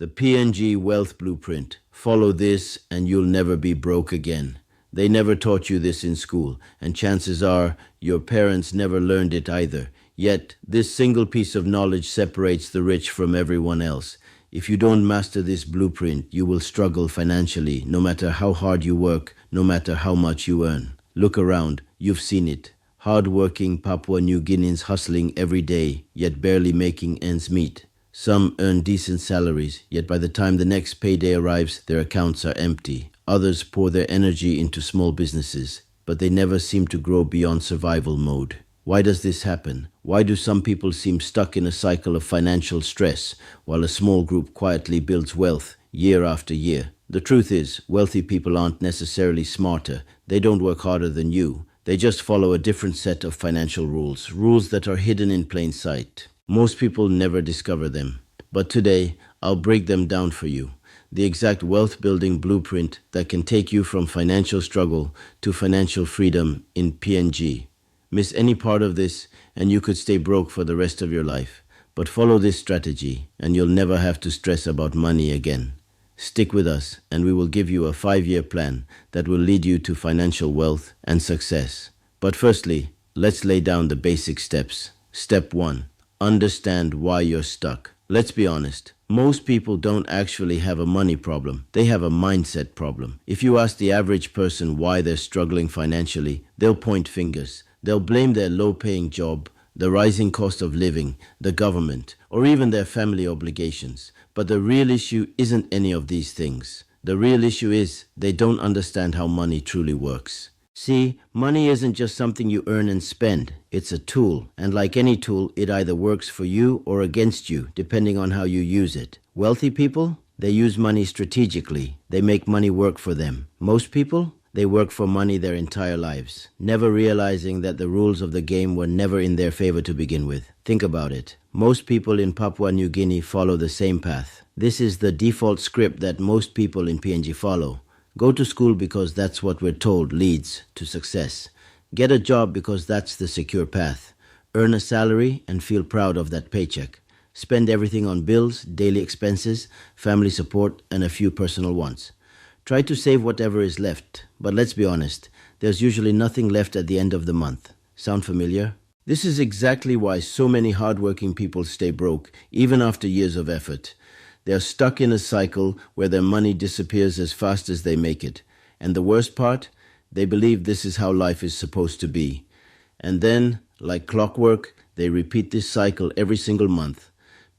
The PNG Wealth Blueprint. Follow this and you'll never be broke again. They never taught you this in school, and chances are your parents never learned it either. Yet, this single piece of knowledge separates the rich from everyone else. If you don't master this blueprint, you will struggle financially, no matter how hard you work, no matter how much you earn. Look around, you've seen it. Hard-working Papua New Guineans hustling every day, yet barely making ends meet. Some earn decent salaries, yet by the time the next payday arrives, their accounts are empty. Others pour their energy into small businesses, but they never seem to grow beyond survival mode. Why does this happen? Why do some people seem stuck in a cycle of financial stress, while a small group quietly builds wealth year after year? The truth is, wealthy people aren't necessarily smarter. They don't work harder than you. They just follow a different set of financial rules, rules that are hidden in plain sight. Most people never discover them. But today, I'll break them down for you. The exact wealth-building blueprint that can take you from financial struggle to financial freedom in PNG. Miss any part of this, and you could stay broke for the rest of your life. But follow this strategy, and you'll never have to stress about money again. Stick with us, and we will give you a 5-year plan that will lead you to financial wealth and success. But firstly, let's lay down the basic steps. Step 1. Understand why you're stuck. Let's be honest. Most people don't actually have a money problem. They have a mindset problem. If you ask the average person why they're struggling financially, they'll point fingers. They'll blame their low-paying job, the rising cost of living, the government, or even their family obligations. But the real issue isn't any of these things. The real issue is they don't understand how money truly works. See, money isn't just something you earn and spend. It's a tool, and like any tool, it either works for you or against you, depending on how you use it. Wealthy people, they use money strategically. They make money work for them. Most people, they work for money their entire lives, never realizing that the rules of the game were never in their favor to begin with. Think about it. Most people in Papua New Guinea follow the same path. This is the default script that most people in PNG follow. Go to school because that's what we're told leads to success. Get a job because that's the secure path. Earn a salary and feel proud of that paycheck. Spend everything on bills, daily expenses, family support, and a few personal wants. Try to save whatever is left, but let's be honest, there's usually nothing left at the end of the month. Sound familiar? This is exactly why so many hardworking people stay broke, even after years of effort. They are stuck in a cycle where their money disappears as fast as they make it. And the worst part, they believe this is how life is supposed to be. And then, like clockwork, they repeat this cycle every single month.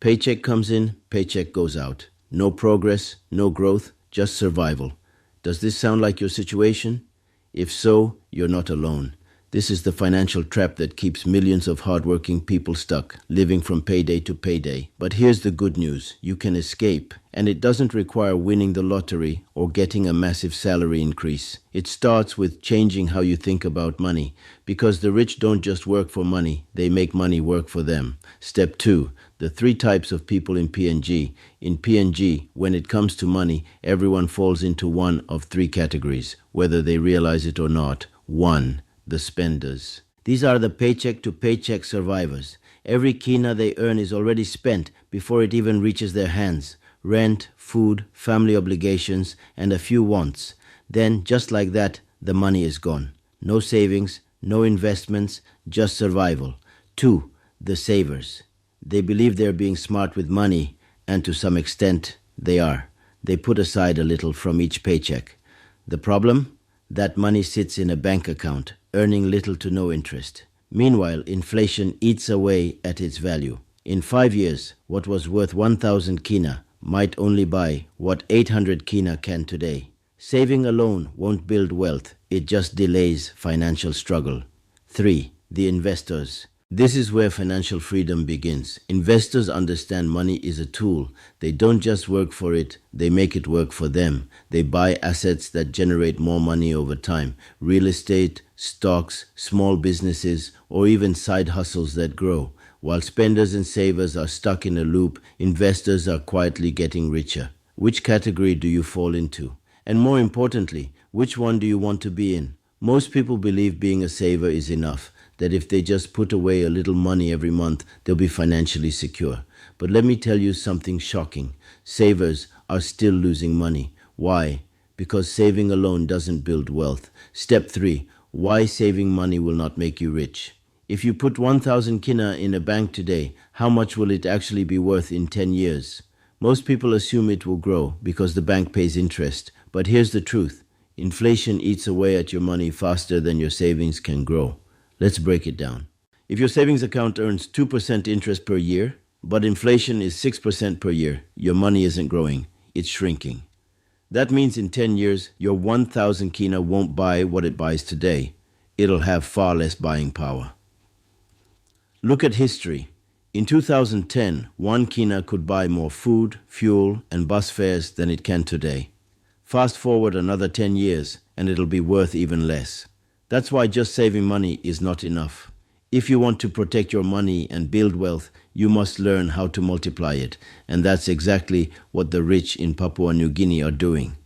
Paycheck comes in, paycheck goes out. No progress, no growth, just survival. Does this sound like your situation? If so, you're not alone. This is the financial trap that keeps millions of hardworking people stuck, living from payday to payday. But here's the good news. You can escape, and it doesn't require winning the lottery or getting a massive salary increase. It starts with changing how you think about money, because the rich don't just work for money, they make money work for them. Step 2. The 3 types of people in PNG. In PNG, when it comes to money, everyone falls into one of 3 categories, whether they realize it or not. 1. The spenders. These are the paycheck-to-paycheck survivors. Every kina they earn is already spent before it even reaches their hands. Rent, food, family obligations, and a few wants. Then, just like that, the money is gone. No savings, no investments, just survival. 2. The savers. They believe they're being smart with money, and to some extent, they are. They put aside a little from each paycheck. The problem? That money sits in a bank account, earning little to no interest. Meanwhile, inflation eats away at its value. In 5 years, what was worth 1,000 kina might only buy what 800 kina can today. Saving alone won't build wealth, it just delays financial struggle. 3. The investors. This is where financial freedom begins. Investors understand money is a tool. They don't just work for it, they make it work for them. They buy assets that generate more money over time. Real estate, stocks, small businesses, or even side hustles that grow. While spenders and savers are stuck in a loop, investors are quietly getting richer. Which category do you fall into? And more importantly, which one do you want to be in? Most people believe being a saver is enough, that if they just put away a little money every month, they'll be financially secure. But let me tell you something shocking. Savers are still losing money. Why? Because saving alone doesn't build wealth. Step 3. Why saving money will not make you rich. If you put 1,000 kina in a bank today, how much will it actually be worth in 10 years? Most people assume it will grow because the bank pays interest. But here's the truth. Inflation eats away at your money faster than your savings can grow. Let's break it down. If your savings account earns 2% interest per year, but inflation is 6% per year, your money isn't growing, it's shrinking. That means in 10 years, your 1,000 kina won't buy what it buys today. It'll have far less buying power. Look at history. In 2010, 1 kina could buy more food, fuel, and bus fares than it can today. Fast forward another 10 years, and it'll be worth even less. That's why just saving money is not enough. If you want to protect your money and build wealth, you must learn how to multiply it. And that's exactly what the rich in Papua New Guinea are doing.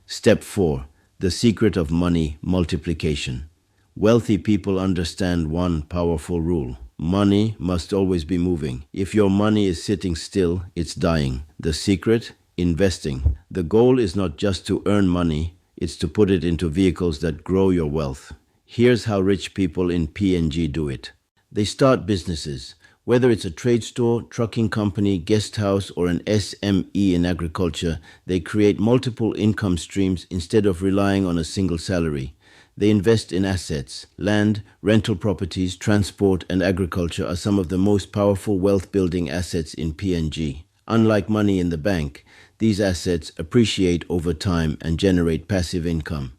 Step 4. The secret of money multiplication. Wealthy people understand one powerful rule. Money must always be moving. If your money is sitting still, it's dying. The secret? Investing. The goal is not just to earn money, it's to put it into vehicles that grow your wealth. Here's how rich people in PNG do it. They start businesses. Whether it's a trade store, trucking company, guest house, or an SME in agriculture, they create multiple income streams instead of relying on a single salary. They invest in assets. Land, rental properties, transport, and agriculture are some of the most powerful wealth-building assets in PNG. Unlike money in the bank, these assets appreciate over time and generate passive income.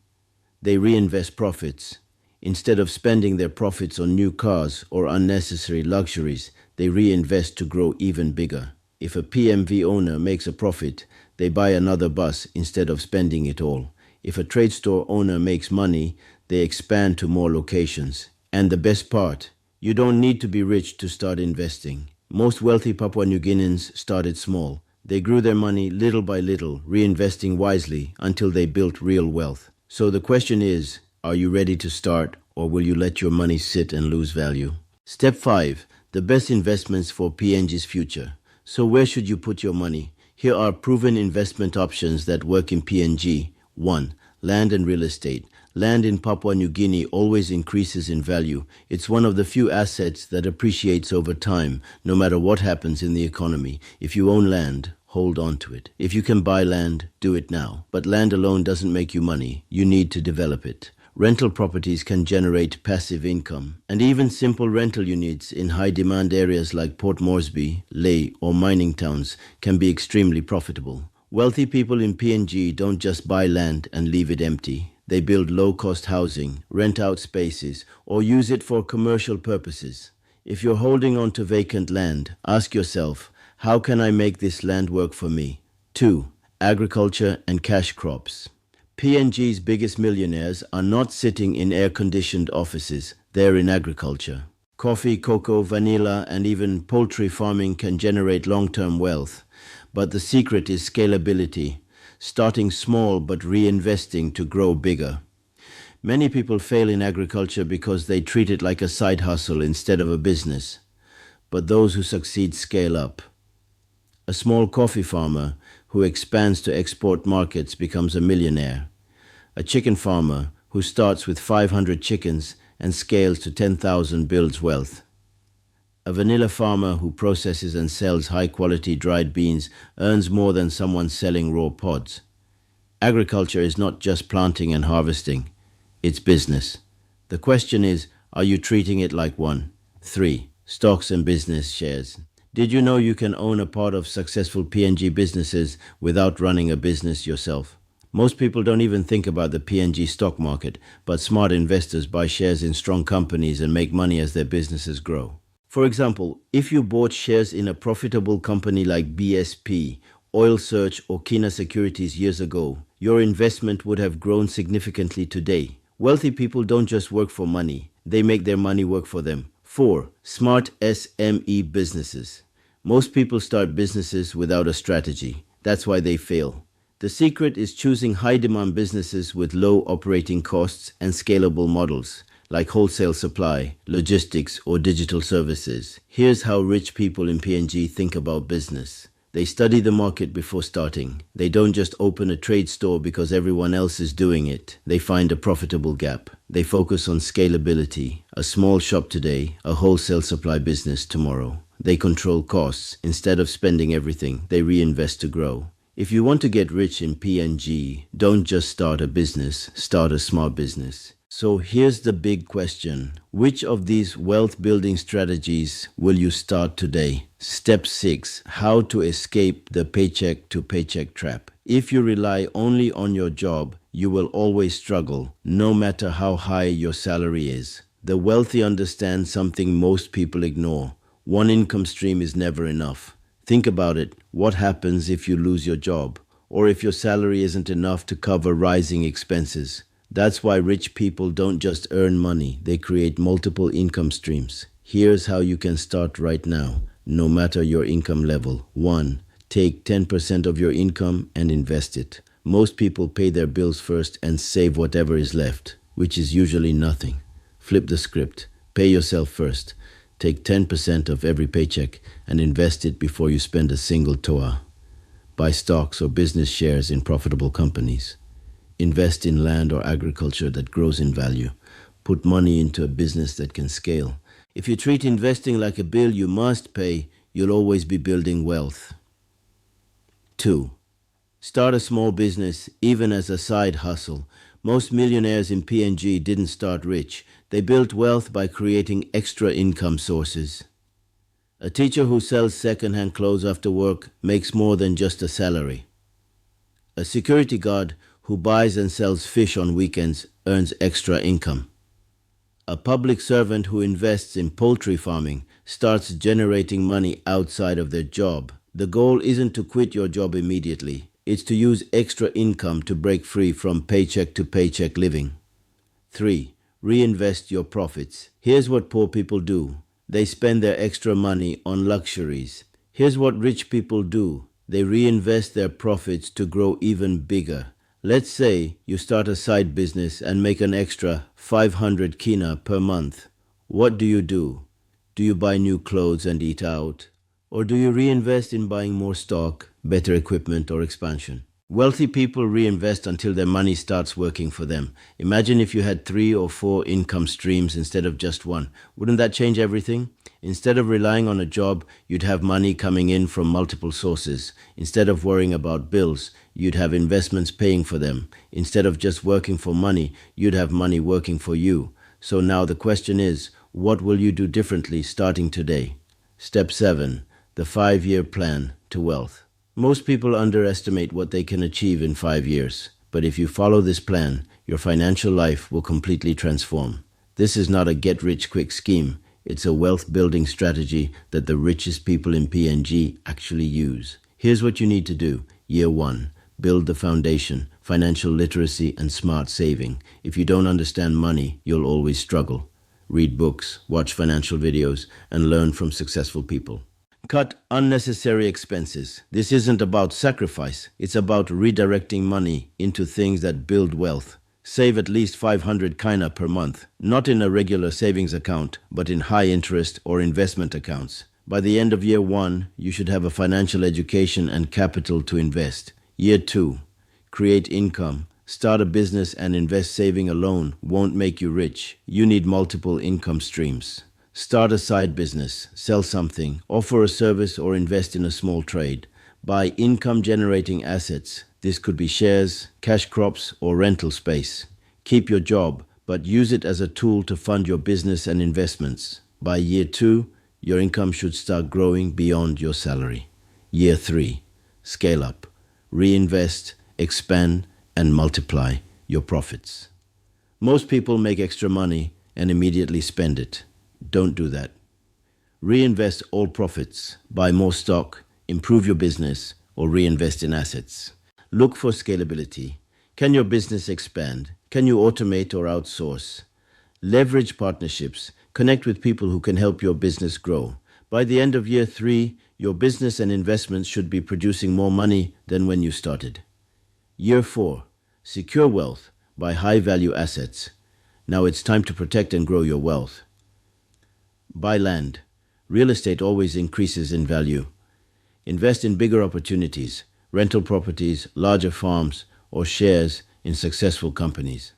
They reinvest profits. Instead of spending their profits on new cars or unnecessary luxuries, they reinvest to grow even bigger. If a PMV owner makes a profit, they buy another bus instead of spending it all. If a trade store owner makes money, they expand to more locations. And the best part, you don't need to be rich to start investing. Most wealthy Papua New Guineans started small. They grew their money little by little, reinvesting wisely until they built real wealth. So the question is, are you ready to start, or will you let your money sit and lose value? Step 5. The best investments for PNG's future. So where should you put your money? Here are proven investment options that work in PNG. 1. Land and real estate. Land in Papua New Guinea always increases in value. It's one of the few assets that appreciates over time, no matter what happens in the economy. If you own land, hold on to it. If you can buy land, do it now. But land alone doesn't make you money. You need to develop it. Rental properties can generate passive income, and even simple rental units in high-demand areas like Port Moresby, Lae, or mining towns can be extremely profitable. Wealthy people in PNG don't just buy land and leave it empty. They build low-cost housing, rent out spaces, or use it for commercial purposes. If you're holding on to vacant land, ask yourself, how can I make this land work for me? 2. Agriculture and cash crops. PNG's biggest millionaires are not sitting in air-conditioned offices, they're in agriculture. Coffee, cocoa, vanilla, and even poultry farming can generate long-term wealth. But the secret is scalability, starting small but reinvesting to grow bigger. Many people fail in agriculture because they treat it like a side hustle instead of a business. But those who succeed scale up. A small coffee farmer who expands to export markets becomes a millionaire. A chicken farmer who starts with 500 chickens and scales to 10,000 builds wealth. A vanilla farmer who processes and sells high-quality dried beans earns more than someone selling raw pods. Agriculture is not just planting and harvesting. It's business. The question is, are you treating it like one? 3. Stocks and business shares. Did you know you can own a part of successful PNG businesses without running a business yourself? Most people don't even think about the PNG stock market, but smart investors buy shares in strong companies and make money as their businesses grow. For example, if you bought shares in a profitable company like BSP, Oil Search, or Kina Securities years ago, your investment would have grown significantly today. Wealthy people don't just work for money, they make their money work for them. 4. Smart SME businesses. Most people start businesses without a strategy. That's why they fail. The secret is choosing high-demand businesses with low operating costs and scalable models, like wholesale supply, logistics, or digital services. Here's how rich people in PNG think about business. They study the market before starting. They don't just open a trade store because everyone else is doing it. They find a profitable gap. They focus on scalability. A small shop today, a wholesale supply business tomorrow. They control costs. Instead of spending everything, they reinvest to grow. If you want to get rich in PNG, don't just start a business, start a smart business. So here's the big question. Which of these wealth building strategies will you start today? Step 6. How to escape the paycheck to paycheck trap. If you rely only on your job, you will always struggle, no matter how high your salary is. The wealthy understand something most people ignore. One income stream is never enough. Think about it. What happens if you lose your job? Or if your salary isn't enough to cover rising expenses? That's why rich people don't just earn money, they create multiple income streams. Here's how you can start right now, no matter your income level. 1. Take 10% of your income and invest it. Most people pay their bills first and save whatever is left, which is usually nothing. Flip the script. Pay yourself first. Take 10% of every paycheck and invest it before you spend a single toa. Buy stocks or business shares in profitable companies. Invest in land or agriculture that grows in value. Put money into a business that can scale. If you treat investing like a bill you must pay, you'll always be building wealth. 2. Start a small business, even as a side hustle. Most millionaires in PNG didn't start rich. They built wealth by creating extra income sources. A teacher who sells second-hand clothes after work makes more than just a salary. A security guard who buys and sells fish on weekends earns extra income. A public servant who invests in poultry farming starts generating money outside of their job. The goal isn't to quit your job immediately. It's to use extra income to break free from paycheck to paycheck living. 3. Reinvest your profits. Here's what poor people do. They spend their extra money on luxuries. Here's what rich people do. They reinvest their profits to grow even bigger. Let's say you start a side business and make an extra 500 kina per month. What do? Do you buy new clothes and eat out? Or do you reinvest in buying more stock, better equipment, or expansion? Wealthy people reinvest until their money starts working for them. Imagine if you had 3 or 4 income streams instead of just one. Wouldn't that change everything? Instead of relying on a job, you'd have money coming in from multiple sources. Instead of worrying about bills, you'd have investments paying for them. Instead of just working for money, you'd have money working for you. So now the question is, what will you do differently starting today? Step 7. The 5-year plan to wealth. Most people underestimate what they can achieve in 5 years. But if you follow this plan, your financial life will completely transform. This is not a get-rich-quick scheme. It's a wealth-building strategy that the richest people in PNG actually use. Here's what you need to do. Year 1. Build the foundation, financial literacy, and smart saving. If you don't understand money, you'll always struggle. Read books, watch financial videos, and learn from successful people. Cut unnecessary expenses. This isn't about sacrifice. It's about redirecting money into things that build wealth. Save at least 500 kina per month, not in a regular savings account, but in high interest or investment accounts. By the end of year 1, you should have a financial education and capital to invest. Year 2, create income. Start a business and invest. Saving alone won't make you rich. You need multiple income streams. Start a side business, sell something, offer a service, or invest in a small trade. Buy income-generating assets. This could be shares, cash crops, or rental space. Keep your job, but use it as a tool to fund your business and investments. By year 2, your income should start growing beyond your salary. Year 3, scale up. Reinvest, expand, and multiply your profits. Most people make extra money and immediately spend it. Don't do that. Reinvest all profits, buy more stock, improve your business, or reinvest in assets. Look for scalability. Can your business expand? Can you automate or outsource? Leverage partnerships. Connect with people who can help your business grow. By the end of year 3, your business and investments should be producing more money than when you started. Year 4, secure wealth. Buy high-value assets. Now it's time to protect and grow your wealth. Buy land. Real estate always increases in value. Invest in bigger opportunities, rental properties, larger farms, or shares in successful companies.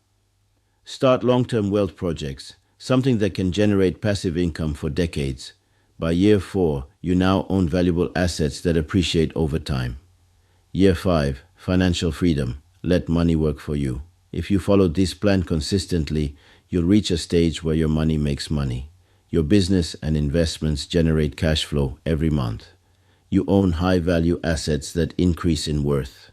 Start long-term wealth projects, something that can generate passive income for decades. By year 4, you now own valuable assets that appreciate over time. Year 5, financial freedom. Let money work for you. If you follow this plan consistently, you'll reach a stage where your money makes money. Your business and investments generate cash flow every month. You own high-value assets that increase in worth.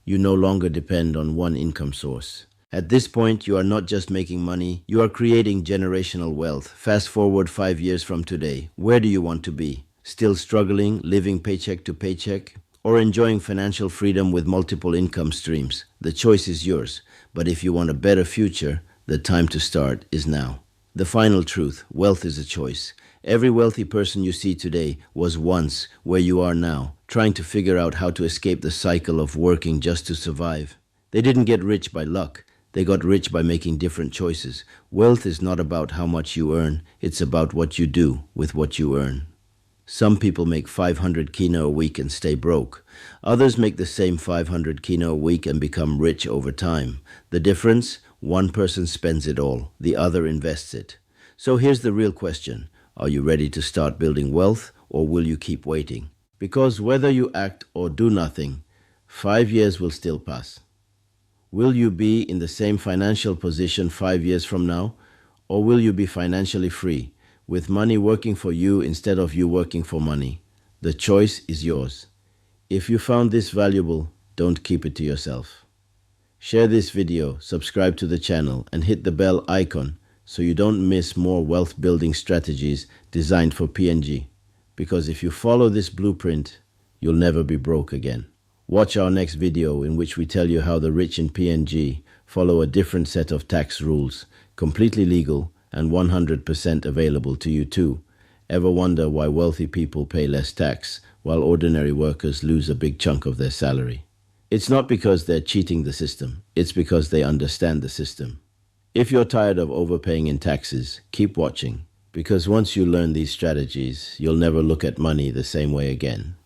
You no longer depend on one income source. At this point, you are not just making money, you are creating generational wealth. Fast forward 5 years from today. Where do you want to be? Still struggling, living paycheck to paycheck? Or enjoying financial freedom with multiple income streams? The choice is yours. But if you want a better future, the time to start is now. The final truth: wealth is a choice. Every wealthy person you see today was once where you are now, trying to figure out how to escape the cycle of working just to survive. They didn't get rich by luck. They got rich by making different choices. Wealth is not about how much you earn. It's about what you do with what you earn. Some people make 500 kina a week and stay broke. Others make the same 500 kina a week and become rich over time. The difference? One person spends it all, the other invests it. So here's the real question. Are you ready to start building wealth, or will you keep waiting? Because whether you act or do nothing, 5 years will still pass. Will you be in the same financial position 5 years from now? Or will you be financially free, with money working for you instead of you working for money? The choice is yours. If you found this valuable, don't keep it to yourself. Share this video, subscribe to the channel, and hit the bell icon so you don't miss more wealth building strategies designed for PNG. Because if you follow this blueprint, you'll never be broke again. Watch our next video in which we tell you how the rich in PNG follow a different set of tax rules, completely legal and 100% available to you too. Ever wonder why wealthy people pay less tax while ordinary workers lose a big chunk of their salary? It's not because they're cheating the system, it's because they understand the system. If you're tired of overpaying in taxes, keep watching, because once you learn these strategies, you'll never look at money the same way again.